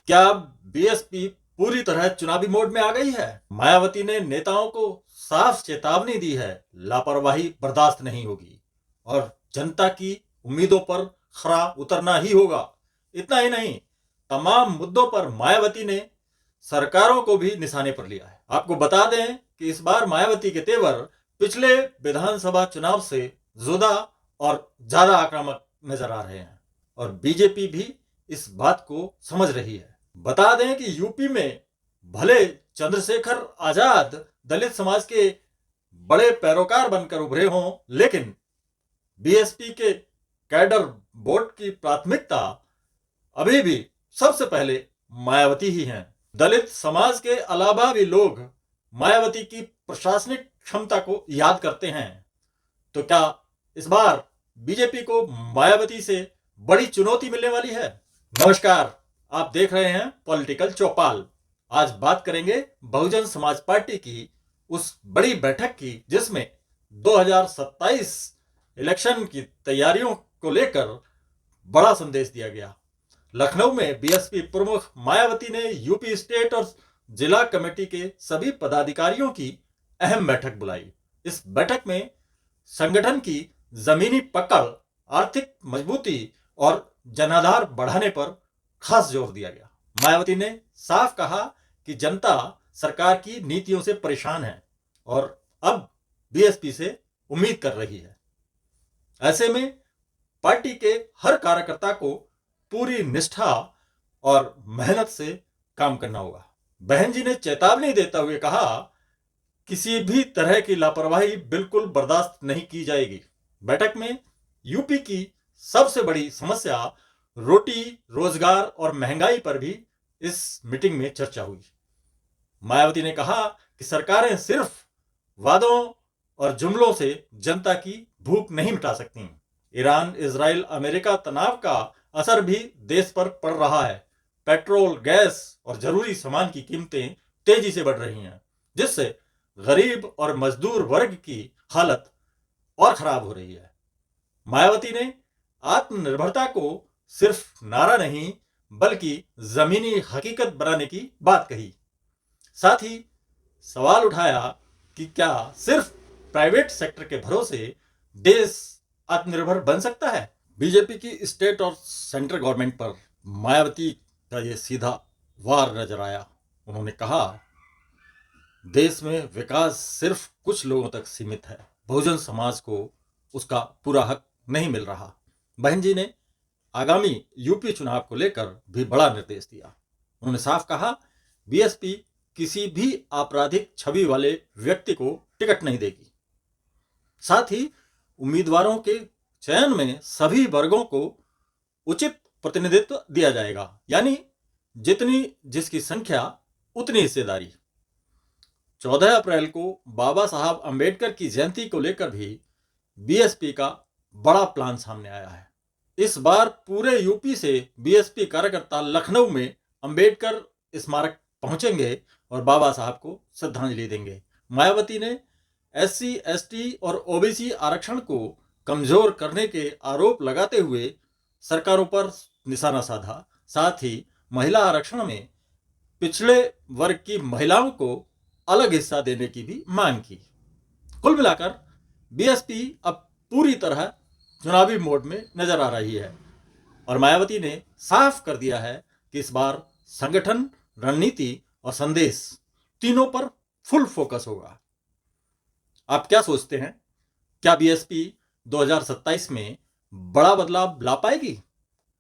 क्या बीएसपी पूरी तरह चुनावी मोड में आ गई है? मायावती ने नेताओं को साफ चेतावनी दी है, लापरवाही बर्दाश्त नहीं होगी और जनता की उम्मीदों पर खरा उतरना ही होगा। इतना ही नहीं, तमाम मुद्दों पर मायावती ने सरकारों को भी निशाने पर लिया है। आपको बता दें कि इस बार मायावती के तेवर पिछले विधानसभा चुनाव से जुदा और ज्यादा आक्रामक नजर आ रहे हैं और बीजेपी भी इस बात को समझ रही है। बता दें कि यूपी में भले चंद्रशेखर आजाद दलित समाज के बड़े पैरोकार बनकर उभरे हों, लेकिन बीएसपी के कैडर बोर्ड की प्राथमिकता अभी भी सबसे पहले मायावती ही हैं। दलित समाज के अलावा भी लोग मायावती की प्रशासनिक क्षमता को याद करते हैं। तो क्या इस बार बीजेपी को मायावती से बड़ी चुनौती मिलने वाली है? नमस्कार, आप देख रहे हैं पॉलिटिकल चौपाल। आज बात करेंगे बहुजन समाज पार्टी की उस बड़ी बैठक की जिसमें 2027 इलेक्शन की तैयारियों को लेकर बड़ा संदेश दिया गया। लखनऊ में बीएसपी प्रमुख मायावती ने यूपी स्टेट और जिला कमेटी के सभी पदाधिकारियों की अहम बैठक बुलाई। इस बैठक में संगठन की जमीनी पकड़, आर्थिक मजबूती और जनाधार बढ़ाने पर खास जोर दिया गया। मायावती ने साफ कहा कि जनता सरकार की नीतियों से परेशान है और अब बीएसपी से उम्मीद कर रही है। ऐसे में पार्टी के हर कार्यकर्ता को पूरी निष्ठा और मेहनत से काम करना होगा। बहन जी ने चेतावनी देते हुए कहा, किसी भी तरह की लापरवाही बिल्कुल बर्दाश्त नहीं की जाएगी। बैठक में यूपी की सबसे बड़ी समस्या रोटी, रोजगार और महंगाई पर भी इस मीटिंग में चर्चा हुई। मायावती ने कहा कि सरकारें सिर्फ वादों और जुमलों से जनता की भूख नहीं मिटा सकती। ईरान, इजराइल, अमेरिका तनाव का असर भी देश पर पड़ रहा है। पेट्रोल, गैस और जरूरी सामान की कीमतें तेजी से बढ़ रही हैं, जिससे गरीब और मजदूर वर्ग की हालत और खराब हो रही है। मायावती ने आत्मनिर्भरता को सिर्फ नारा नहीं बल्कि जमीनी हकीकत बनाने की बात कही। साथ ही सवाल उठाया कि क्या सिर्फ प्राइवेट सेक्टर के भरोसे देश आत्मनिर्भर बन सकता है? बीजेपी की स्टेट और सेंट्रल गवर्नमेंट पर मायावती का ये सीधा वार नजर आया। उन्होंने कहा, देश में विकास सिर्फ कुछ लोगों तक सीमित है, बहुजन समाज को उसका पूरा हक नहीं मिल रहा। बहन जी ने आगामी यूपी चुनाव को लेकर भी बड़ा निर्देश दिया। उन्होंने साफ कहा, बीएसपी किसी भी आपराधिक छवि वाले व्यक्ति को टिकट नहीं देगी। साथ ही उम्मीदवारों के चयन में सभी वर्गों को उचित प्रतिनिधित्व दिया जाएगा, यानी जितनी जिसकी संख्या उतनी हिस्सेदारी। 14 अप्रैल को बाबा साहब अंबेडकर की जयंती को लेकर भी बीएसपी का बड़ा प्लान सामने आया है। इस बार पूरे यूपी से बीएसपी कार्यकर्ता लखनऊ में अंबेडकर स्मारक पहुंचेंगे और बाबा साहब को श्रद्धांजलि देंगे। मायावती ने एससी, एसटी और ओबीसी आरक्षण को कमजोर करने के आरोप लगाते हुए सरकारों पर निशाना साधा। साथ ही महिला आरक्षण में पिछड़े वर्ग की महिलाओं को अलग हिस्सा देने की भी मांग की। कुल मिलाकर बीएसपी अब पूरी तरह चुनावी मोड में नजर आ रही है और मायावती ने साफ कर दिया है कि इस बार संगठन, रणनीति और संदेश तीनों पर फुल फोकस होगा। आप क्या सोचते हैं? क्या बीएसपी 2027 में बड़ा बदलाव ला पाएगी?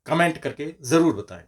कमेंट करके जरूर बताएं।